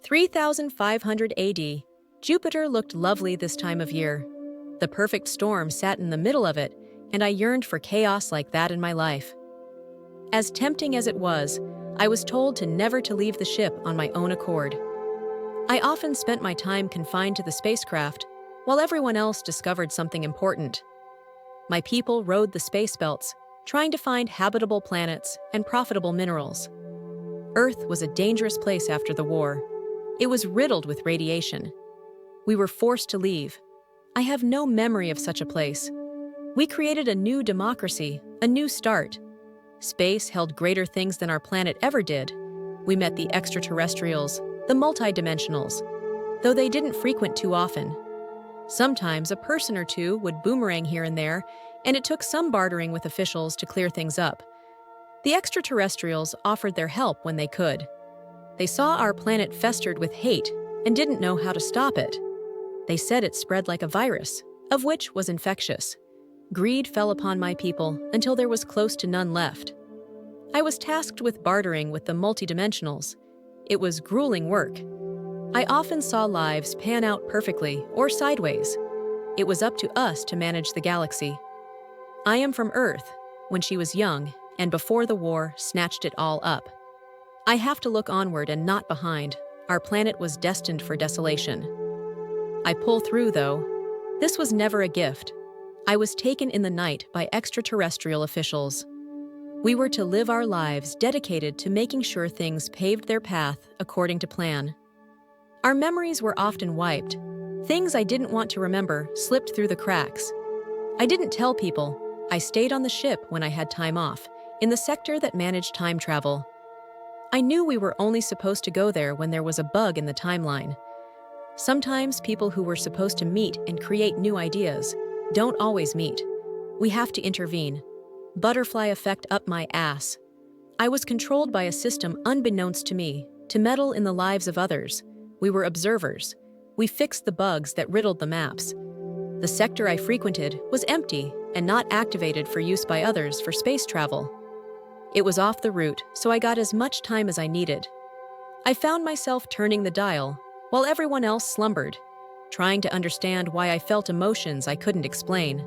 3500 AD, Jupiter looked lovely this time of year. The perfect storm sat in the middle of it, and I yearned for chaos like that in my life. As tempting as it was, I was told never to leave the ship on my own accord. I often spent my time confined to the spacecraft, while everyone else discovered something important. My people rode the space belts, trying to find habitable planets and profitable minerals. Earth was a dangerous place after the war. It was riddled with radiation. We were forced to leave. I have no memory of such a place. We created a new democracy, a new start. Space held greater things than our planet ever did. We met the extraterrestrials, the multidimensionals, though they didn't frequent too often. Sometimes a person or two would boomerang here and there, and it took some bartering with officials to clear things up. The extraterrestrials offered their help when they could. They saw our planet festered with hate and didn't know how to stop it. They said it spread like a virus, of which was infectious. Greed fell upon my people until there was close to none left. I was tasked with bartering with the multidimensionals. It was grueling work. I often saw lives pan out perfectly or sideways. It was up to us to manage the galaxy. I am from Earth, when she was young, and before the war snatched it all up. I have to look onward and not behind. Our planet was destined for desolation. I pull through, though. This was never a gift. I was taken in the night by extraterrestrial officials. We were to live our lives dedicated to making sure things paved their path according to plan. Our memories were often wiped. Things I didn't want to remember slipped through the cracks. I didn't tell people. I stayed on the ship when I had time off, in the sector that managed time travel. I knew we were only supposed to go there when there was a bug in the timeline. Sometimes people who were supposed to meet and create new ideas don't always meet. We have to intervene. Butterfly effect up my ass. I was controlled by a system unbeknownst to me, to meddle in the lives of others. We were observers. We fixed the bugs that riddled the maps. The sector I frequented was empty and not activated for use by others for space travel. It was off the route, so I got as much time as I needed. I found myself turning the dial, while everyone else slumbered, trying to understand why I felt emotions I couldn't explain.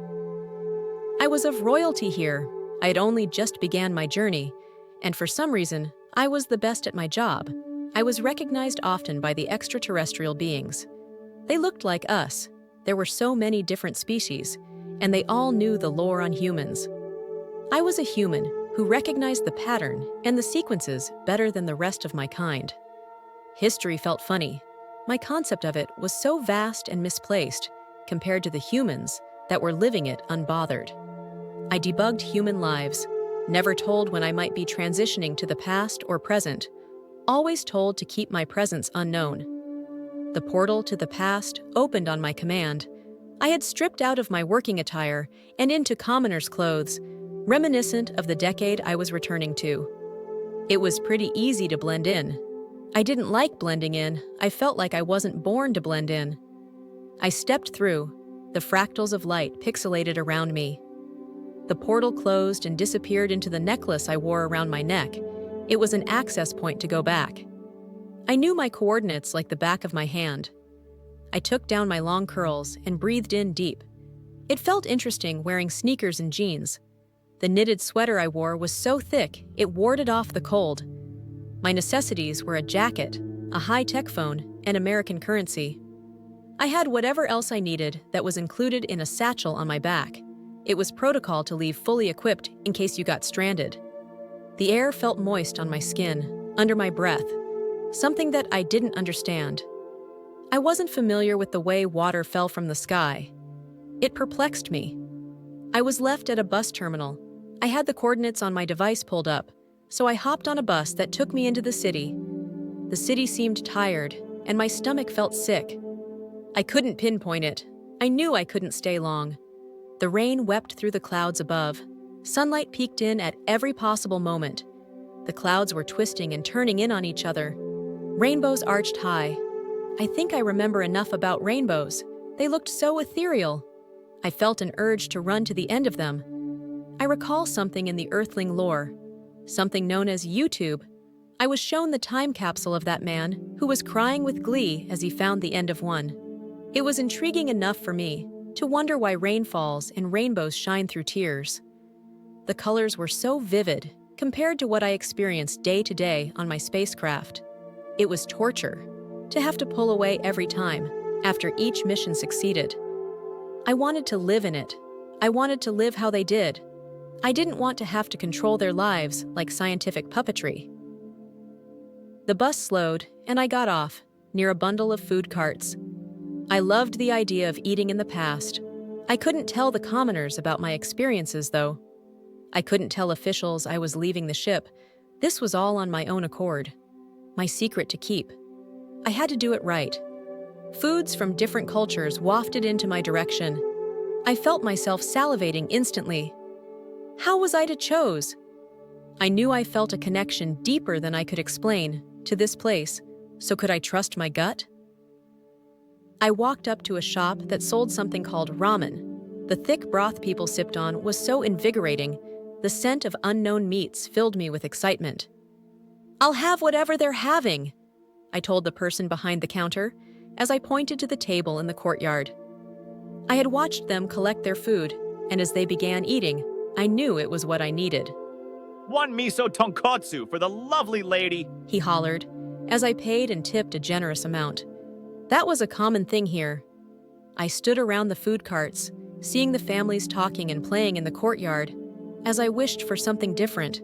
I was of royalty here. I had only just began my journey, and for some reason, I was the best at my job. I was recognized often by the extraterrestrial beings. They looked like us. There were so many different species, and they all knew the lore on humans. I was a human who recognized the pattern and the sequences better than the rest of my kind. History felt funny. My concept of it was so vast and misplaced compared to the humans that were living it unbothered. I debugged human lives, never told when I might be transitioning to the past or present, always told to keep my presence unknown. The portal to the past opened on my command. I had stripped out of my working attire and into commoner's clothes, reminiscent of the decade I was returning to. It was pretty easy to blend in. I didn't like blending in. I felt like I wasn't born to blend in. I stepped through. The fractals of light pixelated around me. The portal closed and disappeared into the necklace I wore around my neck. It was an access point to go back. I knew my coordinates like the back of my hand. I took down my long curls and breathed in deep. It felt interesting wearing sneakers and jeans. The knitted sweater I wore was so thick it warded off the cold. My necessities were a jacket, a high-tech phone, and American currency. I had whatever else I needed that was included in a satchel on my back. It was protocol to leave fully equipped in case you got stranded. The air felt moist on my skin, under my breath, something that I didn't understand. I wasn't familiar with the way water fell from the sky. It perplexed me. I was left at a bus terminal. I had the coordinates on my device pulled up, so I hopped on a bus that took me into the city. The city seemed tired, and my stomach felt sick. I couldn't pinpoint it. I knew I couldn't stay long. The rain wept through the clouds above. Sunlight peeked in at every possible moment. The clouds were twisting and turning in on each other. Rainbows arched high. I think I remember enough about rainbows. They looked so ethereal. I felt an urge to run to the end of them. I recall something in the Earthling lore, something known as YouTube, I was shown the time capsule of that man, who was crying with glee as he found the end of one. It was intriguing enough for me to wonder why rain falls and rainbows shine through tears. The colors were so vivid compared to what I experienced day to day on my spacecraft. It was torture to have to pull away every time after each mission succeeded. I wanted to live in it. I wanted to live how they did. I didn't want to have to control their lives like scientific puppetry. The bus slowed, and I got off, near a bundle of food carts. I loved the idea of eating in the past. I couldn't tell the commoners about my experiences, though. I couldn't tell officials I was leaving the ship. This was all on my own accord. My secret to keep. I had to do it right. Foods from different cultures wafted into my direction. I felt myself salivating instantly. How was I to choose? I knew I felt a connection deeper than I could explain to this place, so could I trust my gut? I walked up to a shop that sold something called ramen. The thick broth people sipped on was so invigorating. The scent of unknown meats filled me with excitement. "I'll have whatever they're having," I told the person behind the counter as I pointed to the table in the courtyard. I had watched them collect their food, and as they began eating, I knew it was what I needed. "One miso tonkotsu for the lovely lady," he hollered, as I paid and tipped a generous amount. That was a common thing here. I stood around the food carts, seeing the families talking and playing in the courtyard, as I wished for something different.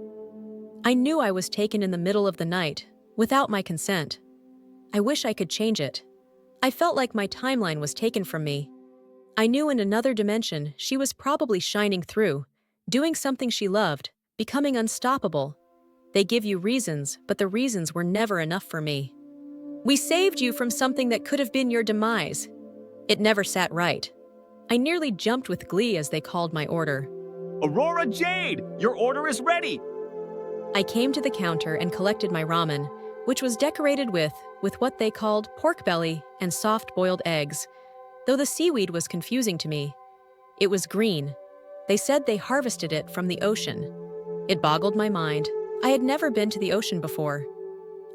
I knew I was taken in the middle of the night, without my consent. I wish I could change it. I felt like my timeline was taken from me. I knew in another dimension she was probably shining through, doing something she loved, becoming unstoppable. They give you reasons, but the reasons were never enough for me. "We saved you from something that could have been your demise." It never sat right. I nearly jumped with glee as they called my order. "Aurora Jade, your order is ready." I came to the counter and collected my ramen, which was decorated with what they called pork belly and soft-boiled eggs, though the seaweed was confusing to me. It was green. They said they harvested it from the ocean. It boggled my mind. I had never been to the ocean before.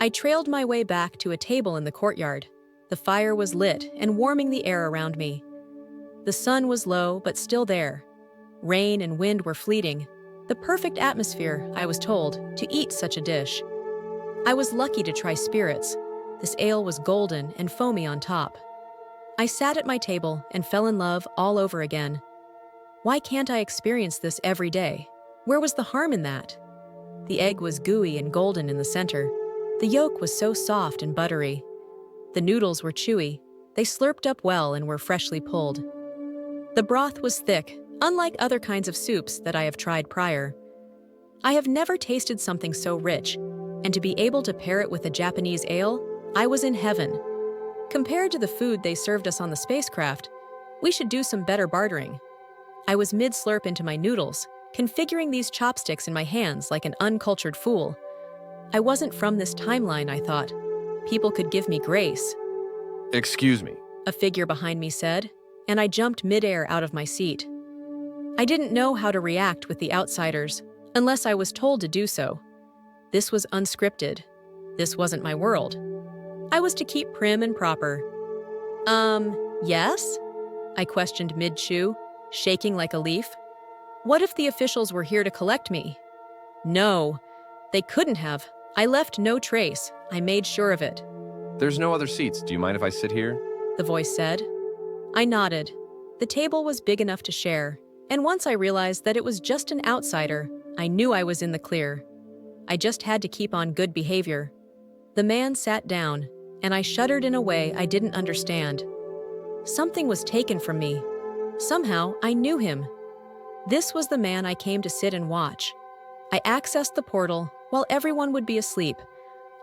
I trailed my way back to a table in the courtyard. The fire was lit and warming the air around me. The sun was low but still there. Rain and wind were fleeting. The perfect atmosphere, I was told, to eat such a dish. I was lucky to try spirits. This ale was golden and foamy on top. I sat at my table and fell in love all over again. Why can't I experience this every day? Where was the harm in that? The egg was gooey and golden in the center. The yolk was so soft and buttery. The noodles were chewy. They slurped up well and were freshly pulled. The broth was thick, unlike other kinds of soups that I have tried prior. I have never tasted something so rich, and to be able to pair it with a Japanese ale, I was in heaven. Compared to the food they served us on the spacecraft, we should do some better bartering. I was mid-slurp into my noodles, configuring these chopsticks in my hands like an uncultured fool. I wasn't from this timeline, I thought. People could give me grace. "Excuse me," a figure behind me said, and I jumped midair out of my seat. I didn't know how to react with the outsiders, unless I was told to do so. This was unscripted. This wasn't my world. I was to keep prim and proper. Yes? I questioned mid-chew, shaking like a leaf. What if the officials were here to collect me? No, they couldn't have. I left no trace. I made sure of it. "There's no other seats. Do you mind if I sit here?" The voice said. I nodded. The table was big enough to share, and once I realized that it was just an outsider, I knew I was in the clear. I just had to keep on good behavior. The man sat down, and I shuddered in a way I didn't understand. Something was taken from me. Somehow, I knew him. This was the man I came to sit and watch. I accessed the portal while everyone would be asleep.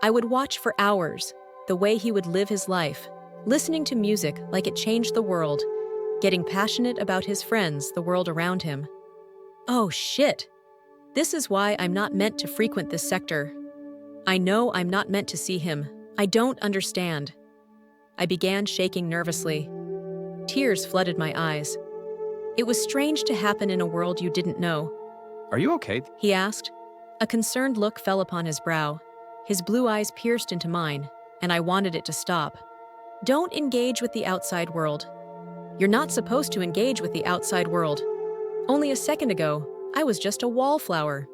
I would watch for hours, the way he would live his life, listening to music like it changed the world, getting passionate about his friends, the world around him. Oh shit! This is why I'm not meant to frequent this sector. I know I'm not meant to see him. I don't understand. I began shaking nervously. Tears flooded my eyes. It was strange to happen in a world you didn't know. "Are you okay?" He asked. A concerned look fell upon his brow. His blue eyes pierced into mine, and I wanted it to stop. Don't engage with the outside world. You're not supposed to engage with the outside world. Only a second ago, I was just a wallflower,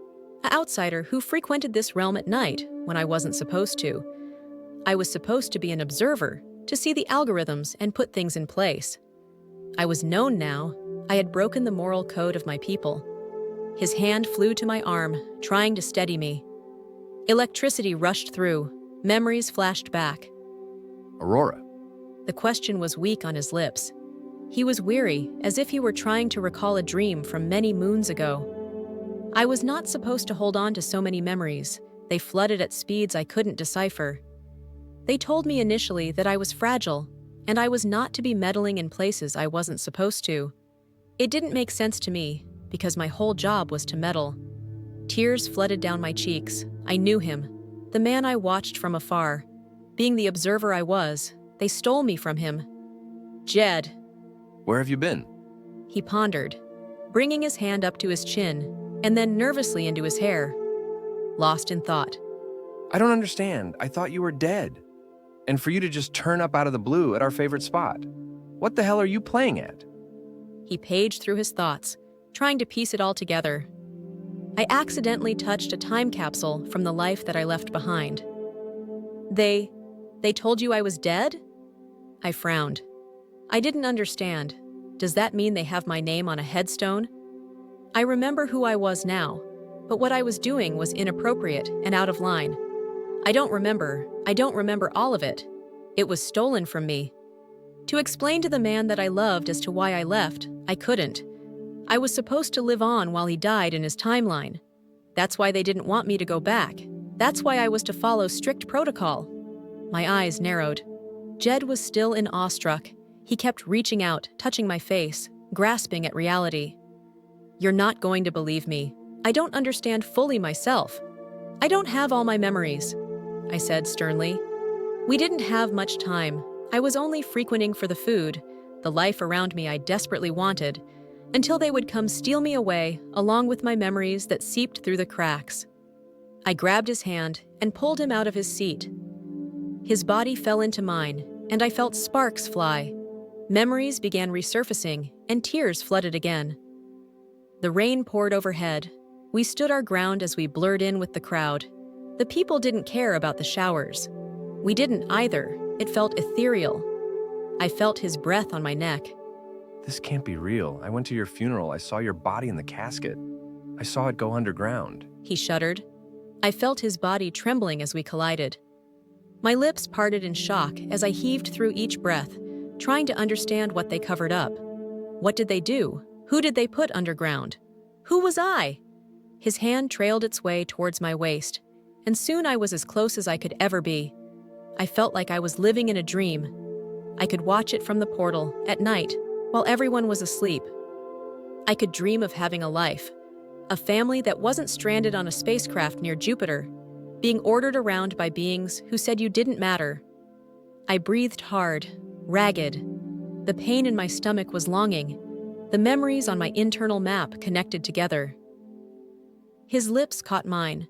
an outsider who frequented this realm at night when I wasn't supposed to. I was supposed to be an observer, to see the algorithms and put things in place. I was known now. I had broken the moral code of my people. His hand flew to my arm, trying to steady me. Electricity rushed through. Memories flashed back. Aurora. The question was weak on his lips. He was weary, as if he were trying to recall a dream from many moons ago. I was not supposed to hold on to so many memories. They flooded at speeds I couldn't decipher. They told me initially that I was fragile, and I was not to be meddling in places I wasn't supposed to. It didn't make sense to me, because my whole job was to meddle. Tears flooded down my cheeks. I knew him, the man I watched from afar. Being the observer I was, they stole me from him. Jed. Where have you been? He pondered, bringing his hand up to his chin, and then nervously into his hair. Lost in thought. I don't understand. I thought you were dead. And for you to just turn up out of the blue at our favorite spot. What the hell are you playing at? He paged through his thoughts, trying to piece it all together. I accidentally touched a time capsule from the life that I left behind. They told you I was dead? I frowned. I didn't understand. Does that mean they have my name on a headstone? I remember who I was now, but what I was doing was inappropriate and out of line. I don't remember all of it. It was stolen from me. To explain to the man that I loved as to why I left, I couldn't. I was supposed to live on while he died in his timeline. That's why they didn't want me to go back. That's why I was to follow strict protocol. My eyes narrowed. Jed was still in awestruck. He kept reaching out, touching my face, grasping at reality. You're not going to believe me. I don't understand fully myself. I don't have all my memories, I said sternly. We didn't have much time. I was only frequenting for the food, the life around me I desperately wanted, until they would come steal me away, along with my memories that seeped through the cracks. I grabbed his hand and pulled him out of his seat. His body fell into mine, and I felt sparks fly. Memories began resurfacing, and tears flooded again. The rain poured overhead. We stood our ground as we blurred in with the crowd. The people didn't care about the showers. We didn't either. It felt ethereal. I felt his breath on my neck. This can't be real. I went to your funeral. I saw your body in the casket. I saw it go underground. He shuddered. I felt his body trembling as we collided. My lips parted in shock as I heaved through each breath, trying to understand what they covered up. What did they do? Who did they put underground? Who was I? His hand trailed its way towards my waist, and soon I was as close as I could ever be. I felt like I was living in a dream. I could watch it from the portal, at night, while everyone was asleep. I could dream of having a life, a family that wasn't stranded on a spacecraft near Jupiter, being ordered around by beings who said you didn't matter. I breathed hard, ragged. The pain in my stomach was longing, the memories on my internal map connected together. His lips caught mine,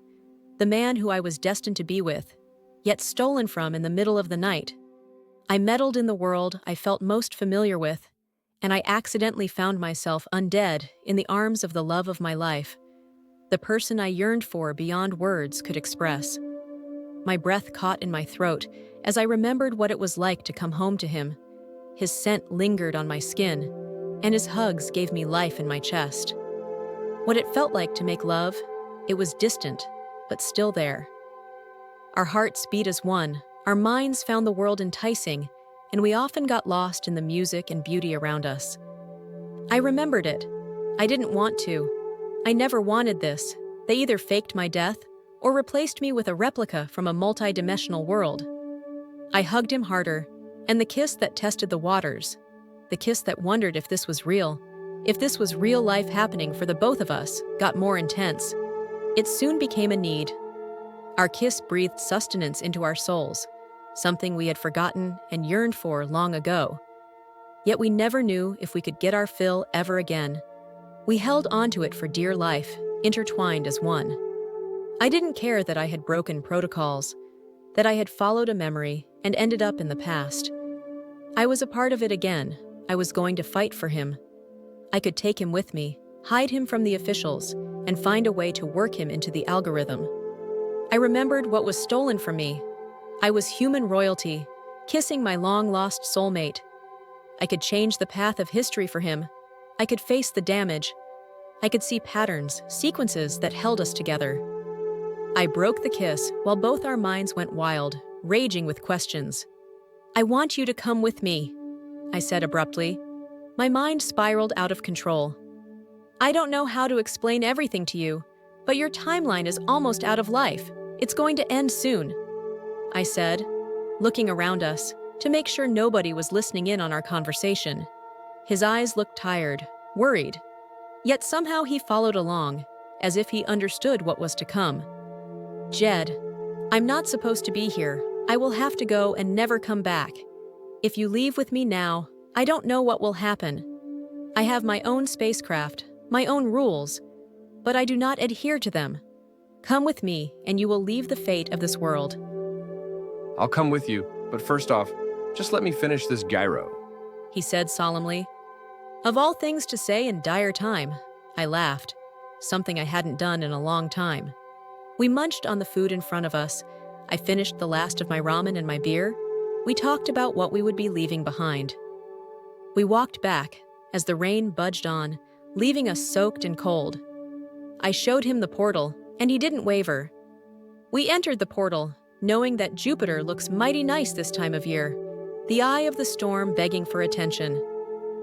the man who I was destined to be with, yet stolen from in the middle of the night. I meddled in the world I felt most familiar with, and I accidentally found myself undead in the arms of the love of my life, the person I yearned for beyond words could express. My breath caught in my throat as I remembered what it was like to come home to him. His scent lingered on my skin, and his hugs gave me life in my chest. What it felt like to make love, it was distant, but still there. Our hearts beat as one, our minds found the world enticing, and we often got lost in the music and beauty around us. I remembered it. I didn't want to. I never wanted this. They either faked my death or replaced me with a replica from a multi-dimensional world. I hugged him harder, and the kiss that tested the waters, the kiss that wondered if this was real life happening for the both of us, got more intense. It soon became a need. Our kiss breathed sustenance into our souls, something we had forgotten and yearned for long ago. Yet we never knew if we could get our fill ever again. We held onto it for dear life, intertwined as one. I didn't care that I had broken protocols, that I had followed a memory and ended up in the past. I was a part of it again. I was going to fight for him. I could take him with me, hide him from the officials, and find a way to work him into the algorithm. I remembered what was stolen from me. I was human royalty, kissing my long-lost soulmate. I could change the path of history for him. I could face the damage. I could see patterns, sequences that held us together. I broke the kiss while both our minds went wild, raging with questions. "I want you to come with me," I said abruptly. My mind spiraled out of control. "I don't know how to explain everything to you, but your timeline is almost out of life. It's going to end soon," I said, looking around us to make sure nobody was listening in on our conversation. His eyes looked tired, worried. Yet somehow he followed along, as if he understood what was to come. "Jed, I'm not supposed to be here. I will have to go and never come back. If you leave with me now, I don't know what will happen. I have my own spacecraft, my own rules, but I do not adhere to them. Come with me, and you will leave the fate of this world." I'll come with you, but first off, just let me finish this gyro. He said solemnly. Of all things to say in dire time, I laughed, something I hadn't done in a long time. We munched on the food in front of us. I finished the last of my ramen and my beer. We talked about what we would be leaving behind. We walked back as the rain budged on, leaving us soaked and cold. I showed him the portal, and he didn't waver. We entered the portal, knowing that Jupiter looks mighty nice this time of year, the eye of the storm begging for attention.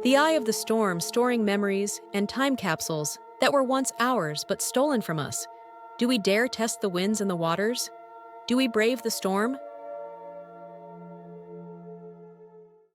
The eye of the storm storing memories and time capsules that were once ours but stolen from us. Do we dare test the winds and the waters? Do we brave the storm?